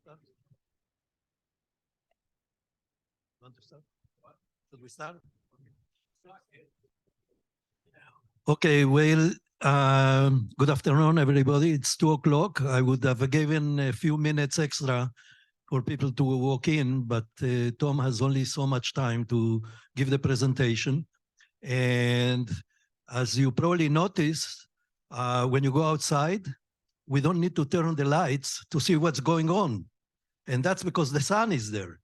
start? Want to start? Should we start? Okay, well, good afternoon, everybody. It's 2 o'clock. I would have given a few minutes extra for people to walk in, but Tom has only so much time to give the presentation. And as you probably noticed, when you go outside, we don't need to turn on the lights to see what's going on. And that's because the sun is there.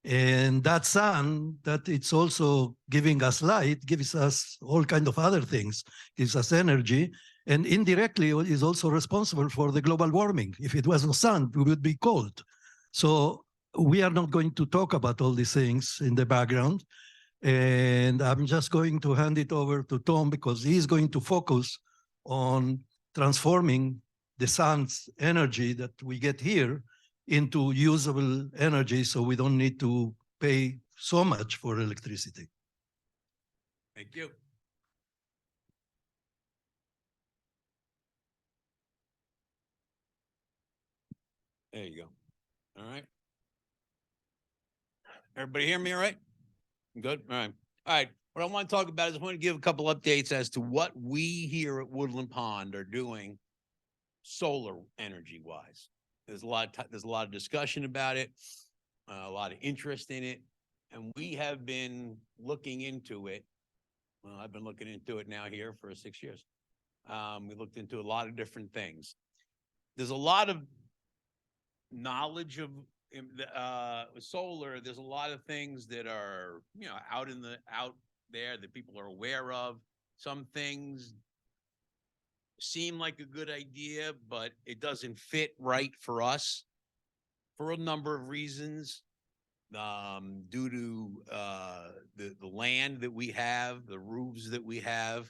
And that sun, that it's also giving us light, gives us all kind of other things, gives us energy, and indirectly is also responsible for the global warming. If it wasn't sun, we would be cold. So we are not going to talk about all these things in the background. And I'm just going to hand it over to Tom because he's going to focus on transforming the sun's energy that we get here into usable energy so we don't need to pay so much for electricity. Thank you. There you go. All right. Everybody hear me all right? Good. All right. All right. What I want to talk about is I want to give a couple updates as to what we here at Woodland Pond are doing solar energy wise. There's a lot of discussion about it, a lot of interest in it, and we have been looking into it. Well, I've been looking into it now here for 6 years. We looked into a lot of different things. There's a lot of knowledge of solar. There's a lot of things that are, out there that people are aware of. Some things seem like a good idea, but it doesn't fit right for us for a number of reasons, due to the land that we have, the roofs that we have,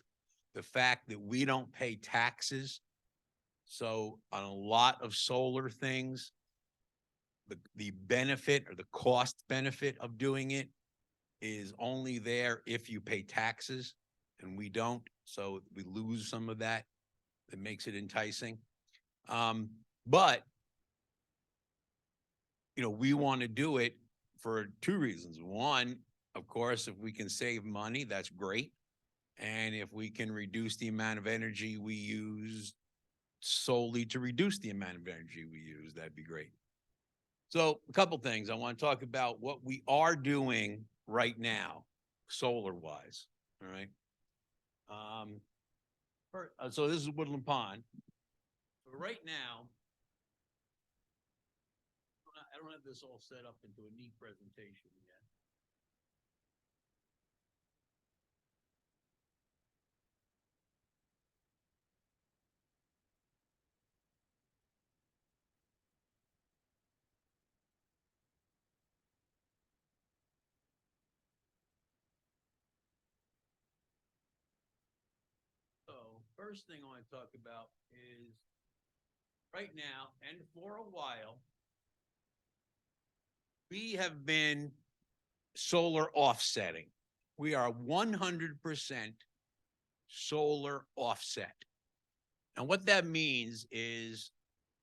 the fact that we don't pay taxes. So on a lot of solar things, the benefit or the cost benefit of doing it is only there if you pay taxes, and we don't. So we lose some of that. That makes it enticing. But, we want to do it for two reasons. One, of course, if we can save money, that's great. And if we can reduce the amount of energy we use solely to reduce the amount of energy we use, that'd be great. So a couple things. I want to talk about what we are doing right now, solar-wise, all right? So this is Woodland Pond. So right now, I don't have this all set up into a neat presentation yet. So first thing I want to talk about is right now, and for a while, we have been solar offsetting. We are 100% solar offset. And what that means is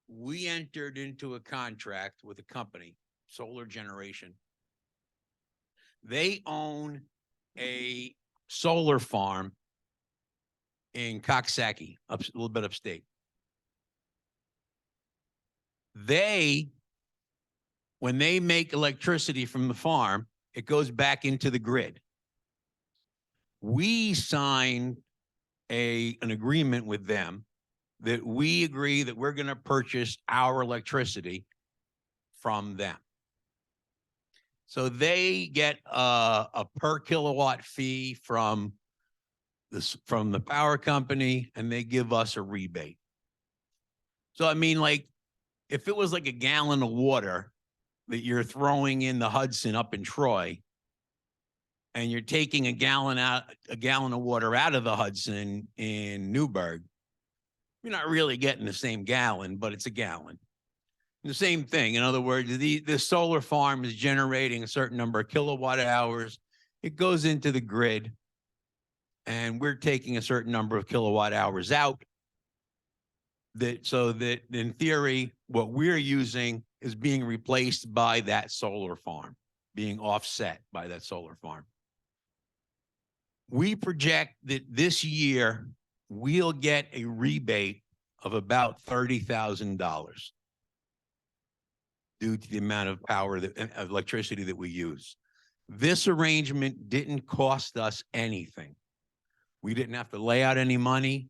we entered into a contract with a company, Solar Generation. They own a solar farm in Coxsackie, a little bit upstate. When they make electricity from the farm, it goes back into the grid. We signed an agreement with them that we agree that we're going to purchase our electricity from them. So they get a per kilowatt fee from the power company, and they give us a rebate. So I mean, like, if it was like a gallon of water that you're throwing in the Hudson up in Troy, and you're taking a gallon of water out of the Hudson in Newburgh, you're not really getting the same gallon, but it's a gallon. The same thing. In other words, the solar farm is generating a certain number of kilowatt hours. It goes into the grid, and we're taking a certain number of kilowatt hours out. So that in theory, what we're using is being replaced by that solar farm, being offset by that solar farm. We project that this year we'll get a rebate of about $30,000 due to the amount of power of electricity that we use. This arrangement didn't cost us anything. We didn't have to lay out any money.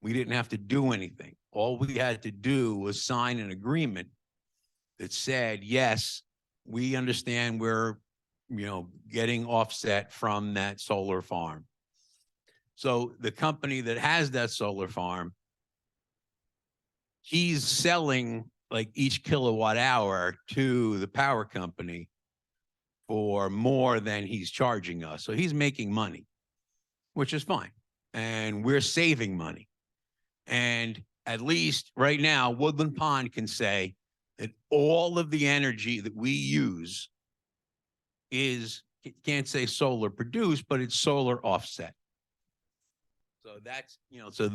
We didn't have to do anything. All we had to do was sign an agreement that said, yes, we understand we're, getting offset from that solar farm. So the company that has that solar farm, he's selling like each kilowatt hour to the power company for more than he's charging us. So he's making money, which is fine. And we're saving money. And at least right now, Woodland Pond can say that all of the energy that we use is, can't say solar produced, but it's solar offset. So that's, so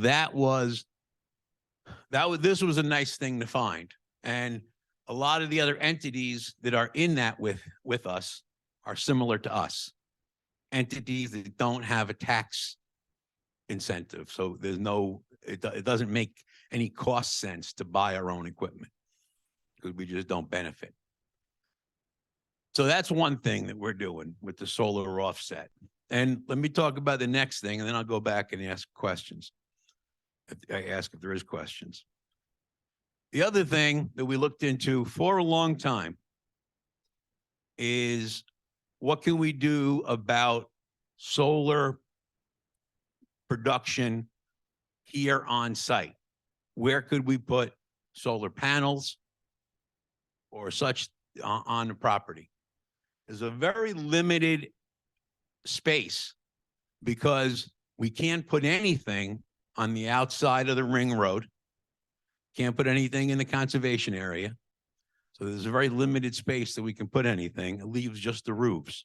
this was a nice thing to find. And a lot of the other entities that are in that with us are similar to us. Entities that don't have a tax incentive. So there's no, it doesn't make any cost sense to buy our own equipment because we just don't benefit. So that's one thing that we're doing with the solar offset. And let me talk about the next thing, and then I'll go back and ask questions. I ask if there is questions. The other thing that we looked into for a long time is what can we do about solar production here on site? Where could we put solar panels or such on the property? There's a very limited space because we can't put anything on the outside of the ring road. Can't put anything in the conservation area. So there's a very limited space that we can put anything. It leaves just the roofs.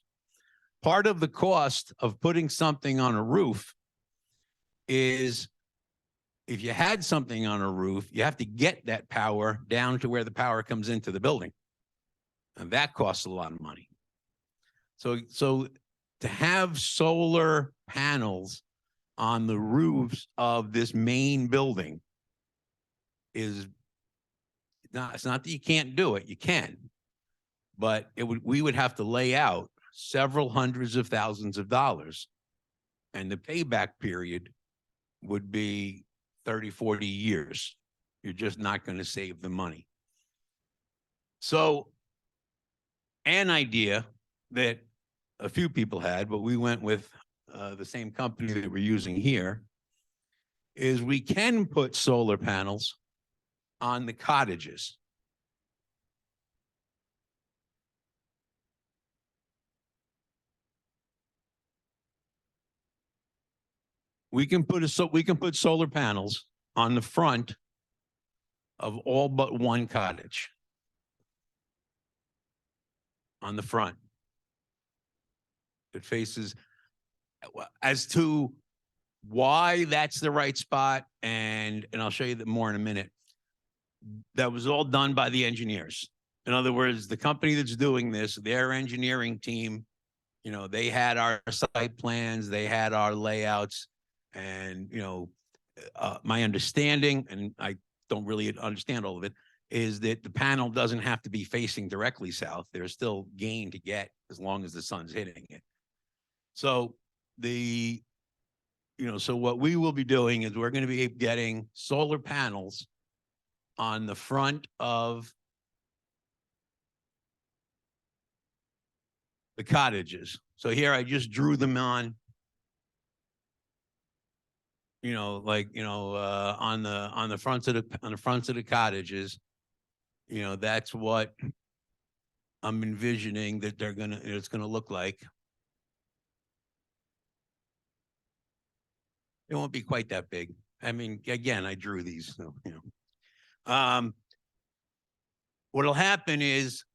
Part of the cost of putting something on a roof is if you had something on a roof, you have to get that power down to where the power comes into the building. And that costs a lot of money. So to have solar panels on the roofs of this main building is not, it's not that you can't do it, you can, but we would have to lay out several hundreds of thousands of dollars. And the payback period would be 30, 40 years. You're just not going to save the money. So an idea that a few people had, but we went with the same company that we're using here, is we can put solar panels on the cottages. We can put solar panels on the front of all but one cottage. On the front. It faces, as to why that's the right spot, and I'll show you that more in a minute. That was all done by the engineers. In other words, the company that's doing this, their engineering team, they had our site plans, they had our layouts, and my understanding, and I don't really understand all of it, is that the panel doesn't have to be facing directly south. There's still gain to get as long as the sun's hitting it. So so what we will be doing is we're going to be getting solar panels on the front of the cottages. So here I just drew them on, on the fronts of the cottages. That's what I'm envisioning that it's gonna look like. It won't be quite that big. I mean, again, I drew these, so, what'll happen is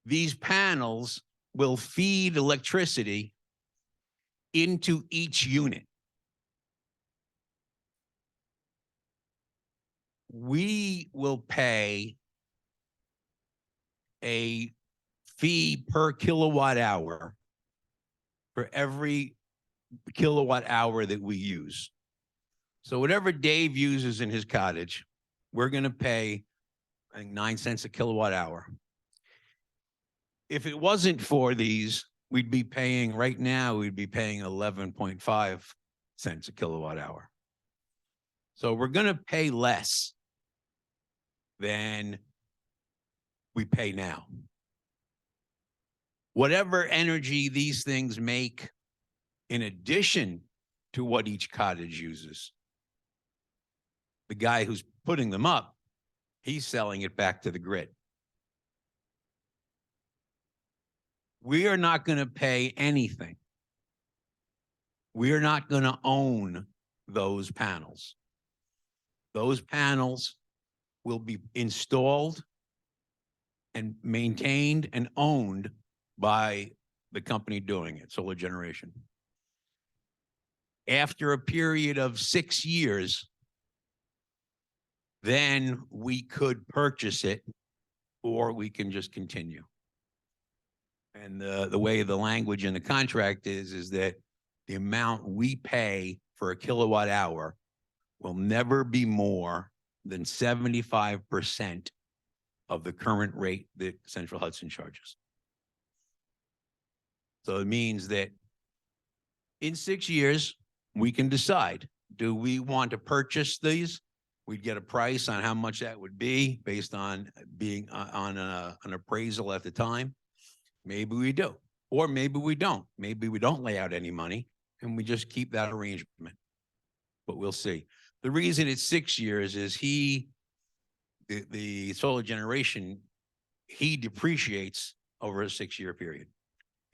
these panels will feed electricity into each unit. We will pay a fee per kilowatt hour for every kilowatt hour that we use. So whatever Dave uses in his cottage, we're going to pay, I think, 9 cents a kilowatt hour. If it wasn't for these, we'd be paying right now, we'd be paying 11.5 cents a kilowatt hour. So we're going to pay less than we pay now. Whatever energy these things make, in addition to what each cottage uses, the guy who's putting them up, he's selling it back to the grid. We are not going to pay anything. We are not going to own those panels. Those panels will be installed and maintained and owned by the company doing it, Solar Generation. After a period of 6 years, then we could purchase it, or we can just continue. And the way the language in the contract is that the amount we pay for a kilowatt hour will never be more than 75% of the current rate that Central Hudson charges. So it means that in 6 years, we can decide, do we want to purchase these? We'd get a price on how much that would be based on being on an appraisal at the time. Maybe we do, or maybe we don't. Maybe we don't lay out any money and we just keep that arrangement, but we'll see. The reason it's 6 years is the Solar Generation, he depreciates over a 6-year period.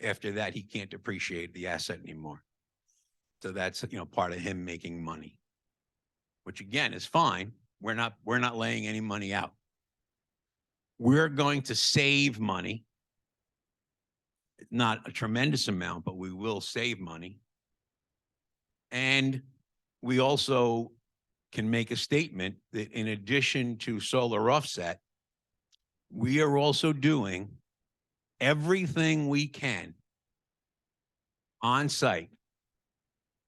After that, he can't depreciate the asset anymore. So that's, part of him making money, which again is fine. We're not laying any money out. We're going to save money. Not a tremendous amount, but we will save money. And we also can make a statement that in addition to solar offset, we are also doing everything we can on site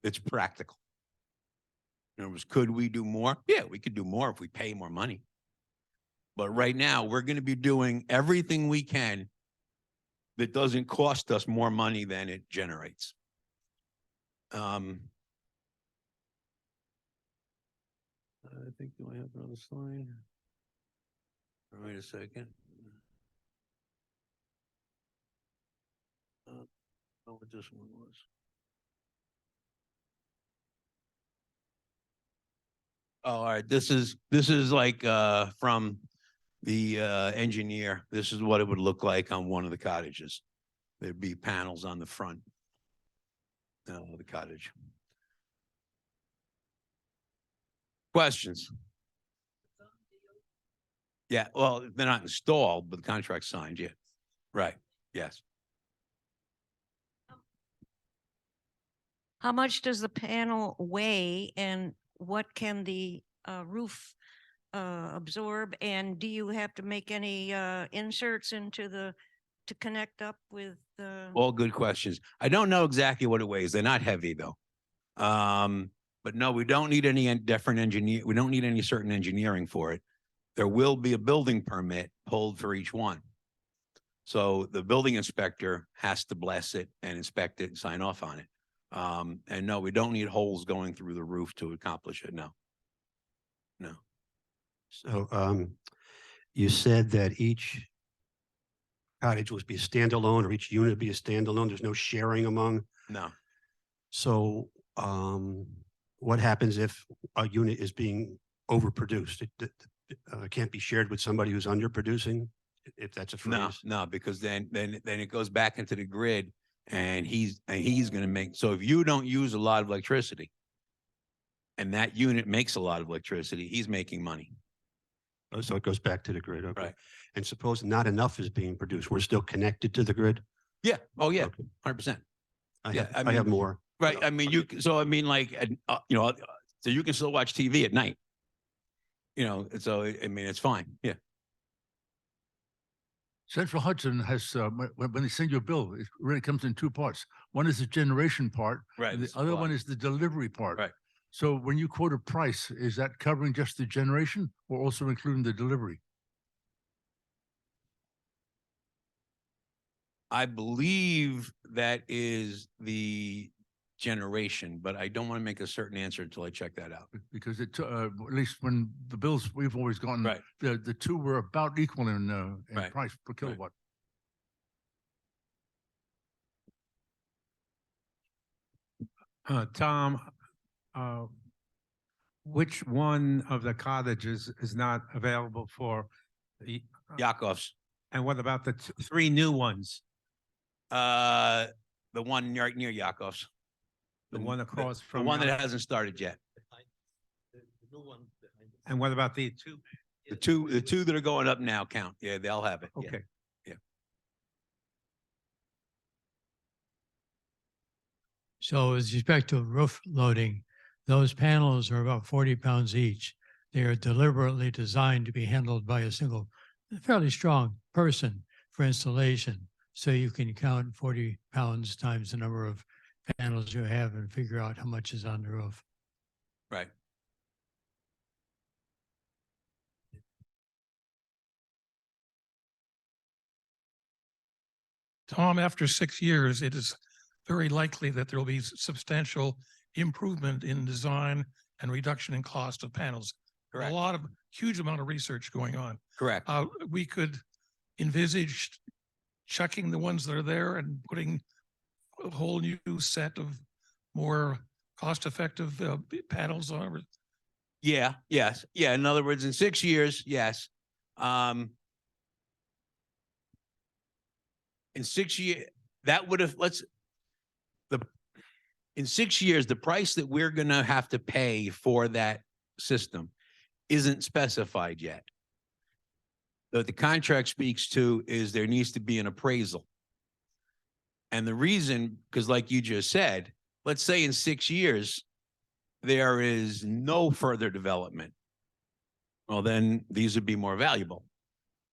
that's practical. In other words, could we do more? Yeah, we could do more if we pay more money. But right now, we're going to be doing everything we can that doesn't cost us more money than it generates. I think, do I have another slide? Wait a second. I don't know what this one was. Oh, all right. This is like from the engineer. This is what it would look like on one of the cottages. There'd be panels on the front of the cottage. Questions? Yeah, well, they're not installed, but the contract's signed yet. Right, yes. How much does the panel weigh, and what can the roof absorb? And do you have to make any inserts into to connect up with the? All good questions. I don't know exactly what it weighs. They're not heavy though. But no, we don't need any different engineer. We don't need any certain engineering for it. There will be a building permit pulled for each one. So the building inspector has to bless it and inspect it and sign off on it. And no, we don't need holes going through the roof to accomplish it. No. No. So you said that each cottage would be a standalone, or each unit would be a standalone. There's no sharing among. No. So what happens if a unit is being overproduced? It can't be shared with somebody who's underproducing, if that's a phrase. No, because then it goes back into the grid, and he's going to make. So if you don't use a lot of electricity, and that unit makes a lot of electricity, he's making money. Oh, so it goes back to the grid. Okay. Right. And suppose not enough is being produced, we're still connected to the grid? Yeah. Oh yeah. Okay. 100%. I have more. Right. I mean, so you can still watch TV at night. So I mean, it's fine. Yeah. Central Hudson has, when they send you a bill, it really comes in two parts. One is the generation part. Right, And the the other supply. one is the delivery part. Right. So when you quote a price, is that covering just the generation or also including the delivery? I believe that is the generation, but I don't want to make a certain answer until I check that out. Because at least when the bills we've always gotten, Right. the two were about equal in Right. price per kilowatt. Tom, which one of the cottages is not available for the, Yakov's, and what about the three new ones? the one near Yakov's. The one across The from one that Yakov? hasn't started yet. And what about the two? The two that are going up now count. Yeah, they'll have it. Yeah. Okay. So with respect to roof loading, those panels are about 40 pounds each. They are deliberately designed to be handled by a single, fairly strong person for installation. So you can count 40 pounds times the number of panels you have and figure out how much is on the roof. Right. Tom, after 6 years, it is very likely that there will be substantial improvement in design and reduction in cost of panels. Correct. A lot of huge amount of research going on. Correct. We could envisage checking the ones that are there and putting a whole new set of more cost-effective panels on. Yeah. Yes. Yeah. In other words, in 6 years, yes. In 6 years, that would have, in 6 years, the price that we're going to have to pay for that system isn't specified yet. What the contract speaks to is there needs to be an appraisal. And the reason, because like you just said, let's say in 6 years, there is no further development. Well, then these would be more valuable.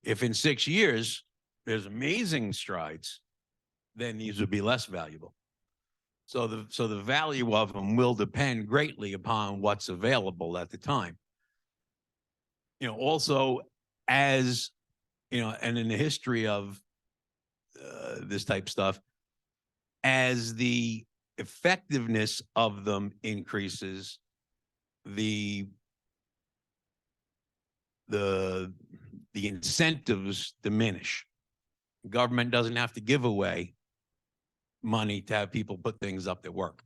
If in 6 years, there's amazing strides, then these would be less valuable. So the value of them will depend greatly upon what's available at the time. You know, also as, you know, and in the history of this type of stuff, as the effectiveness of them increases, the incentives diminish. Government doesn't have to give away money to have people put things up that work,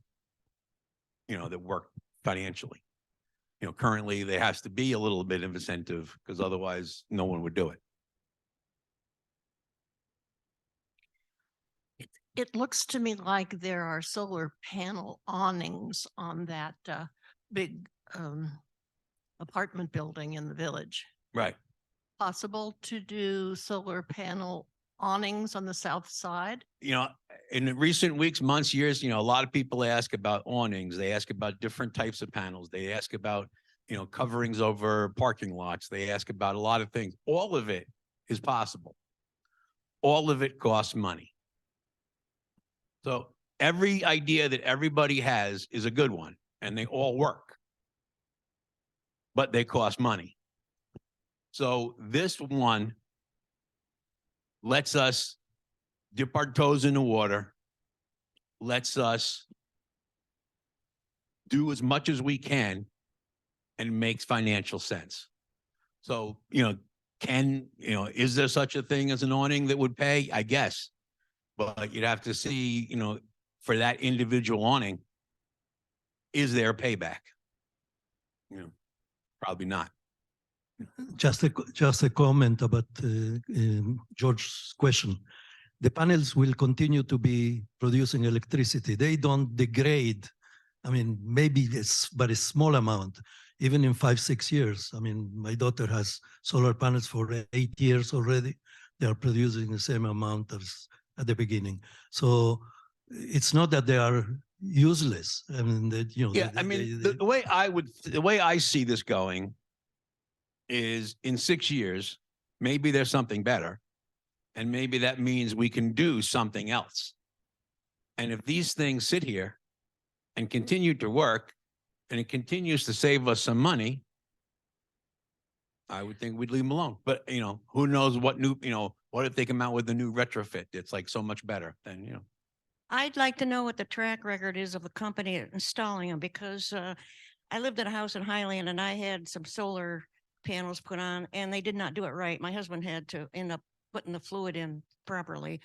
you know, that work financially. You know, currently there has to be a little bit of incentive because otherwise no one would do it. It looks to me like there are solar panel awnings on that big apartment building in the village. Right. Possible to do solar panel awnings on the south side? You know, in the recent weeks, months, years, you know, a lot of people ask about awnings. They ask about different types of panels. They ask about, you know, coverings over parking lots. They ask about a lot of things. All of it is possible. All of it costs money. So every idea that everybody has is a good one and they all work, but they cost money. So this one lets us dip our toes in the water, lets us do as much as we can and makes financial sense. So, you know, is there such a thing as an awning that would pay? I guess. But you'd have to see, you know, for that individual awning, is there a payback? You know, probably not. Just a comment about George's question. The panels will continue to be producing electricity. They don't degrade. I mean, maybe it's but a small amount, even in 5-6 years. I mean, my daughter has solar panels for 8 years already. They are producing the same amount as at the beginning. So it's not that they are useless. I mean, that, you know. Yeah, I mean, the way I see this going is in 6 years, maybe there's something better. And maybe that means we can do something else. And if these things sit here and continue to work and it continues to save us some money, I would think we'd leave them alone. But, you know, who knows what new, you know, what if they come out with a new retrofit? It's like so much better than, you know. I'd like to know what the track record is of the company installing them because I lived in a house in Highland and I had some solar panels put on and they did not do it right. My husband had to end up putting the fluid in properly.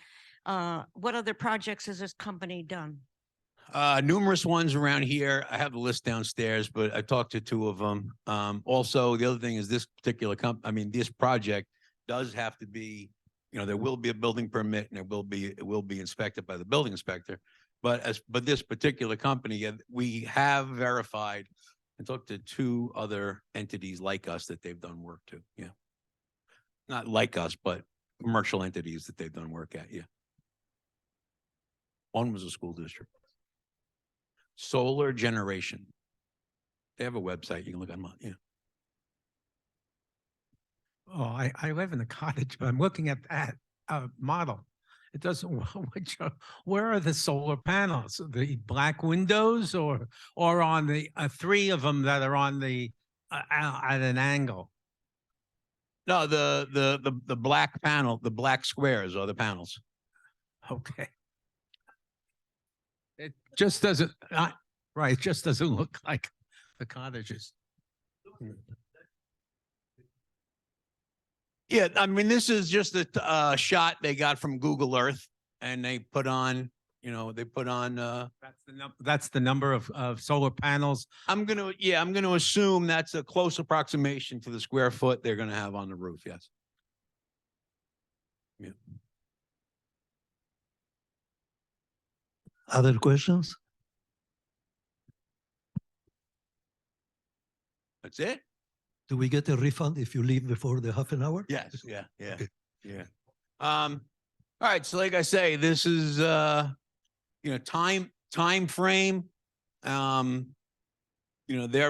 What other projects has this company done? Numerous ones around here. I have the list downstairs, but I talked to two of them. Also, the other thing is this particular this project does have to be, you know, there will be a building permit and it will be inspected by the building inspector. But this particular company, we have verified and talked to two other entities like us that they've done work to. Yeah. Not like us, but commercial entities that they've done work at. Yeah. One was a school district. Solar generation. They have a website. You can look them up. Yeah. Oh, I live in a cottage, but I'm looking at that model. It doesn't, where are the solar panels? The black windows or on the, three of them that are on the, at an angle? No, the black panel, the black squares are the panels. Okay. It just doesn't, right, it just doesn't look like the cottages. Yeah, I mean, this is just a shot they got from Google Earth, and they put on, you know, That's the number of solar panels. I'm gonna assume that's a close approximation to the square foot they're gonna have on the roof. Yes. Yeah. Other questions? That's it. Do we get a refund if you leave before the half an hour? Yes. Yeah. Yeah. Okay. Yeah. All right. So, like I say, this is time frame. They're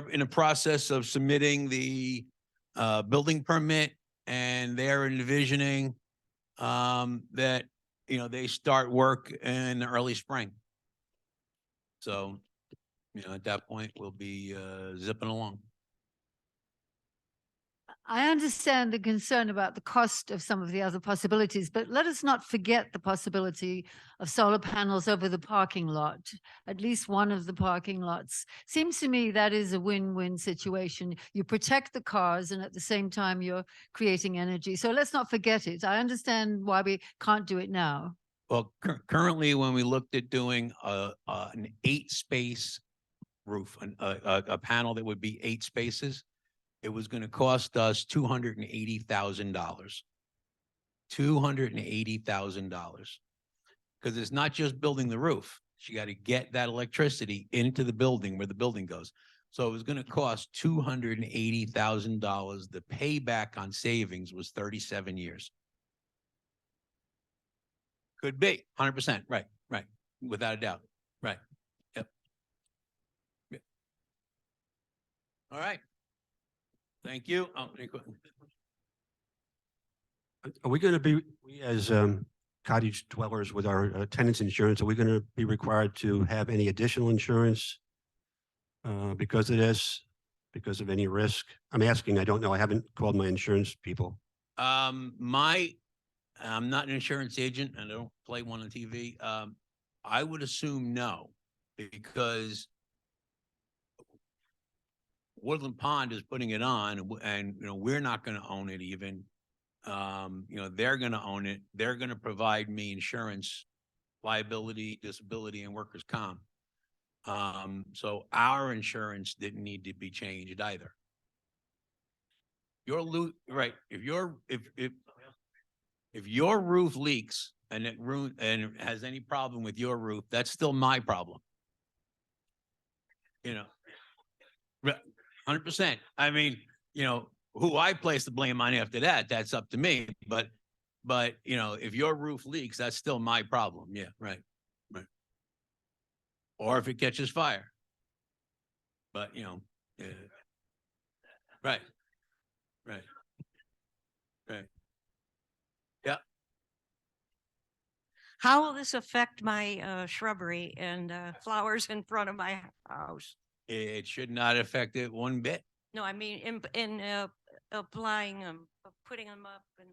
in a process of submitting the building permit, and they're envisioning that they start work in the early spring. So, at that point, we'll be zipping along. I understand the concern about the cost of some of the other possibilities, but let us not forget the possibility of solar panels over the parking lot, at least one of the parking lots. Seems to me that is a win-win situation. You protect the cars and at the same time you're creating energy. So let's not forget it. I understand why we can't do it now. Well, currently, when we looked at doing an 8-space roof, a panel that would be 8 spaces, it was going to cost us $280,000. $280,000. Because it's not just building the roof. You got to get that electricity into the building where the building goes. So it was going to cost $280,000. The payback on savings was 37 years. Could be 100%. Right. Right. Without a doubt. Right. Yep. Yep. All right. Thank you. Oh, Are we going to be, we as cottage dwellers with our tenants insurance, are we going to be required to have any additional insurance because of this, because of any risk? I'm asking, I don't know. I haven't called my insurance people. I'm not an insurance agent and I don't play one on TV. I would assume no, because Woodland Pond is putting it on, and we're not going to own it even. They're going to own it. They're going to provide me insurance, liability, disability, and workers' comp. So our insurance didn't need to be changed either. Right. If your roof leaks and it has any problem with your roof, that's still my problem. 100%. I mean, who I place the blame on after that, that's up to me. But if your roof leaks, that's still my problem. Yeah, right. Right. Or if it catches fire. But right. Right. Right. Yeah. How will this affect my shrubbery and flowers in front of my house? It should not affect it one bit. No, I mean, in applying them, putting them up and,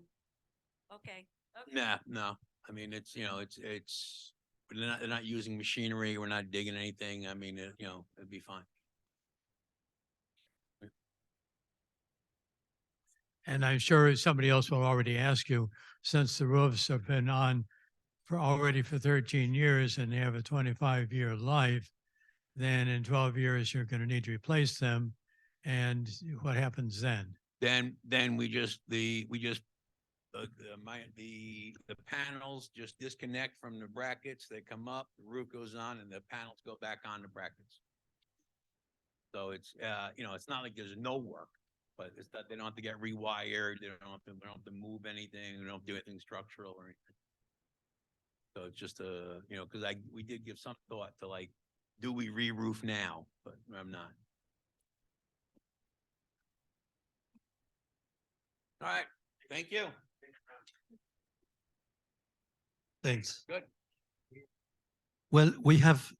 okay. Okay. Nah, no. I mean, it's, they're not using machinery. We're not digging anything. I mean, it'd be fine. And I'm sure somebody else will already ask you, since the roofs have been on for 13 years and they have a 25-year life, then in 12 years, you're going to need to replace them. And what happens then? Then we just the panels just disconnect from the brackets. They come up, the roof goes on, and the panels go back on the brackets. So it's it's not like there's no work, but it's that they don't have to get rewired. They don't have to move anything. They don't have to do anything structural or anything. So it's just because we did give some thought to, like, do we re-roof now? But I'm not. All right. Thank you. Thanks. Good. Well, we have,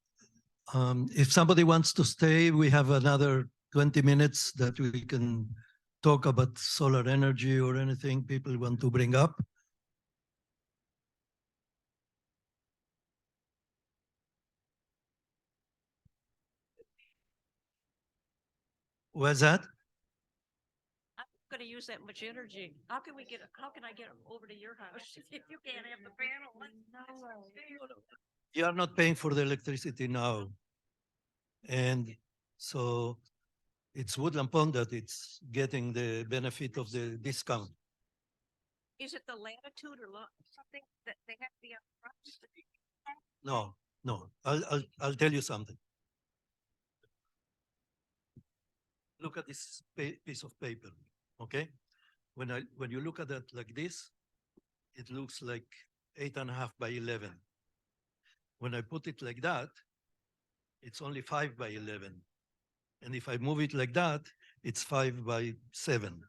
if somebody wants to stay, we have another 20 minutes that we can talk about solar energy or anything people want to bring up. Where's that? I'm going to use that much energy. How can I get over to your house if you can't have the panel? You are not paying for the electricity now. And so it's Woodland Pond that it's getting the benefit of the discount. Is it the latitude or something that they have to be up front? No. I'll tell you something. Look at this piece of paper, okay? When you look at it like this, it looks like 8.5 by 11. When I put it like that, it's only 5 by 11. And if I move it like that, it's 5 by 7.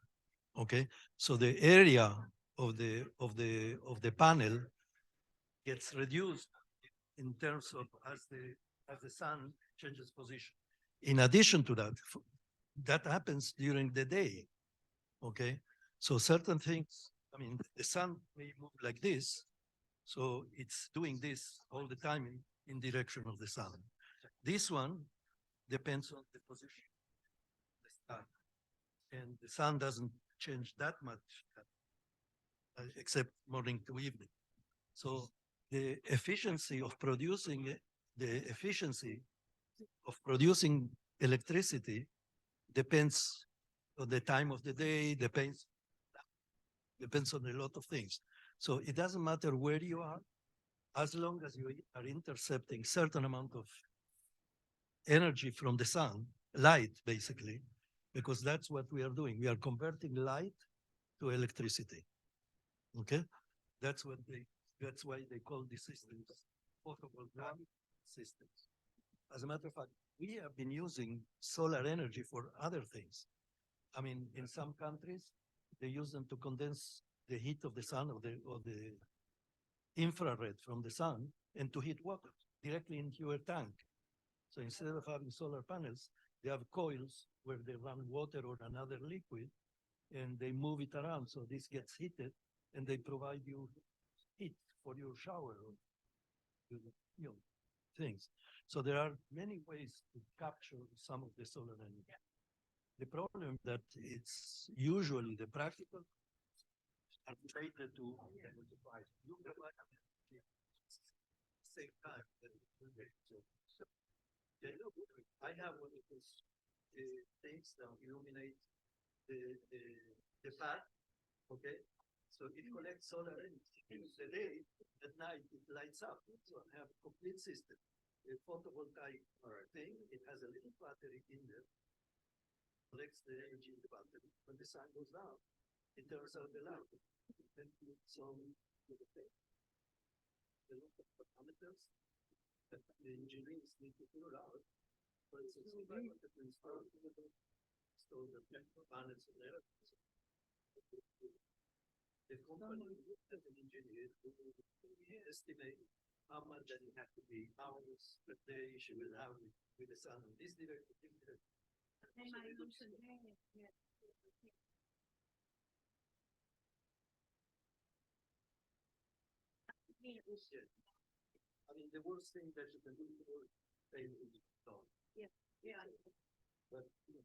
Okay, so the area of the panel gets reduced in terms of as the sun changes position. In addition to that, that happens during the day. Okay, so certain things. I mean, the sun may move like this, so it's doing this all the time in direction of the sun. This one depends on the position of the sun, and the sun doesn't change that much, except morning to evening. So the efficiency of producing electricity depends on the time of the day, depends on a lot of things. So it doesn't matter where you are, as long as you are intercepting certain amount of energy from the sun, light basically, because that's what we are doing. We are converting light to electricity. Okay, that's why they call these systems photovoltaic systems. As a matter of fact, we have been using solar energy for other things. I mean, in some countries, they use them to condense the heat of the sun or the infrared from the sun and to heat water directly into your tank. So instead of having solar panels, they have coils where they run water or another liquid and they move it around. So this gets heated and they provide you heat for your shower or things. So there are many ways to capture some of the solar energy. The problem that it's usually the practical are related to same time. I have one of those things that illuminate the path. Okay, so it collects solar energy in the day. At night, it lights up. So I have a complete system. A photovoltaic thing. It has a little battery in there. Collects the energy in the battery. When the sun goes down, it turns out the lamp. Then some the local parameters that the engineers need to figure out. For instance, if I want to install the panels in there, The company looked at an engineer who estimate how much does it have to be hours per day she will have with the sun in this direction, this direction. They So might they lose looked some at- drainage, yeah. Yeah. I mean, the worst thing that you can do for fail is done. Yeah. But you know,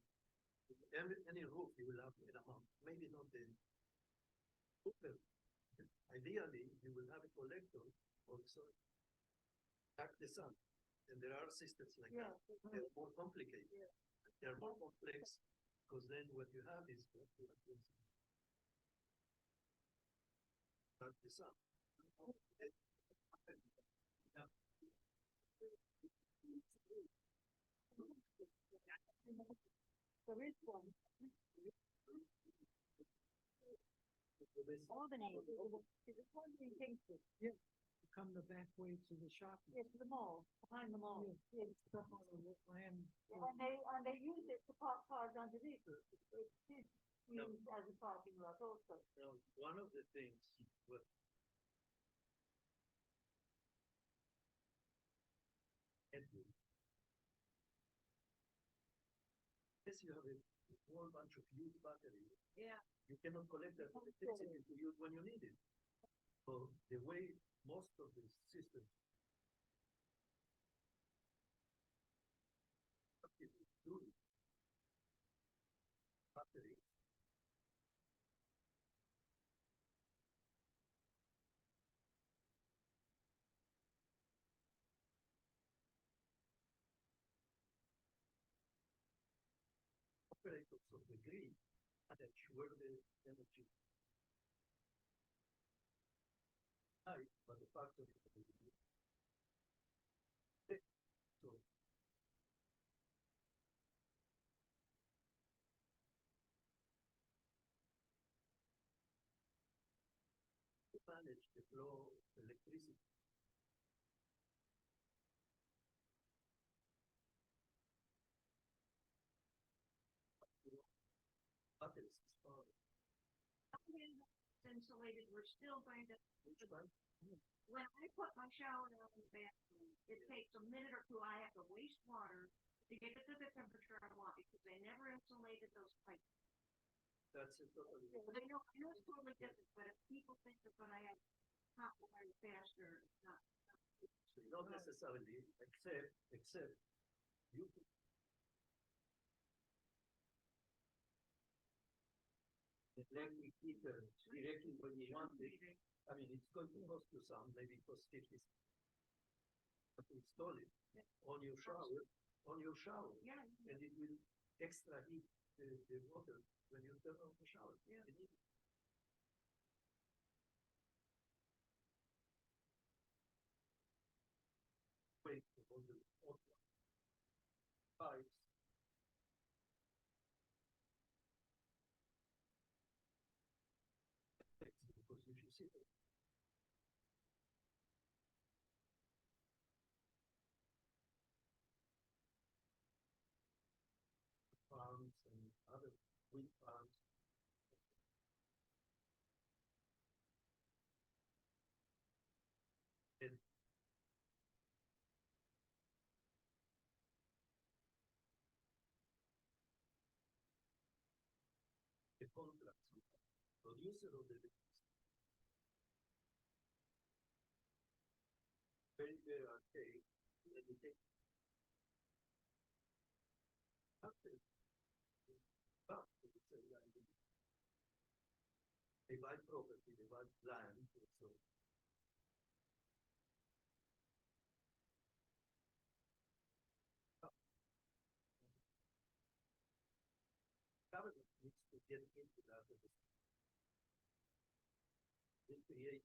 with any roof you will have an amount, maybe not the super. Ideally, you will have a collector also back the sun. And there are systems like that. They're more complicated. They're more complex because then what you have is what you have is back the sun. There is one. Albany, there's one in Kingston. Yeah. Come the back way to the shop. Yeah, to the mall, behind the mall. Yeah. Yeah. Stuff on the land. And they use it to park cars underneath it. It's used as a parking lot also. Now, one of the things what yes, you have a whole bunch of huge batteries. Yeah. You cannot collect that electricity to use when you need it. So the way most of the systems do it, battery. Operators of the grid that where the energy. Right, but the factor is so to manage the flow of electricity. Batteries is power. Insulated, we're still going to, Which one? when I put my shower down in the bathroom, it takes a minute or two, I have to waste water to get it to the temperature I want because they never insulated those pipes. That's a totally. I know it's totally different, but if people think they're gonna have hot water faster, it's not. Not necessarily, except you. The electric heater directly when you want it. I mean, it's going to cost you some, maybe it costs 50. But to install it on your shower, Yeah. and it will extra heat the water when you turn on the shower. Yeah. Wait for the water. Pipes. Because if you see the farms and other wind farms. And the contracts with the producer of the very archaic, and they take after but it's a land. They buy property, they buy land, so government needs to get into that. They create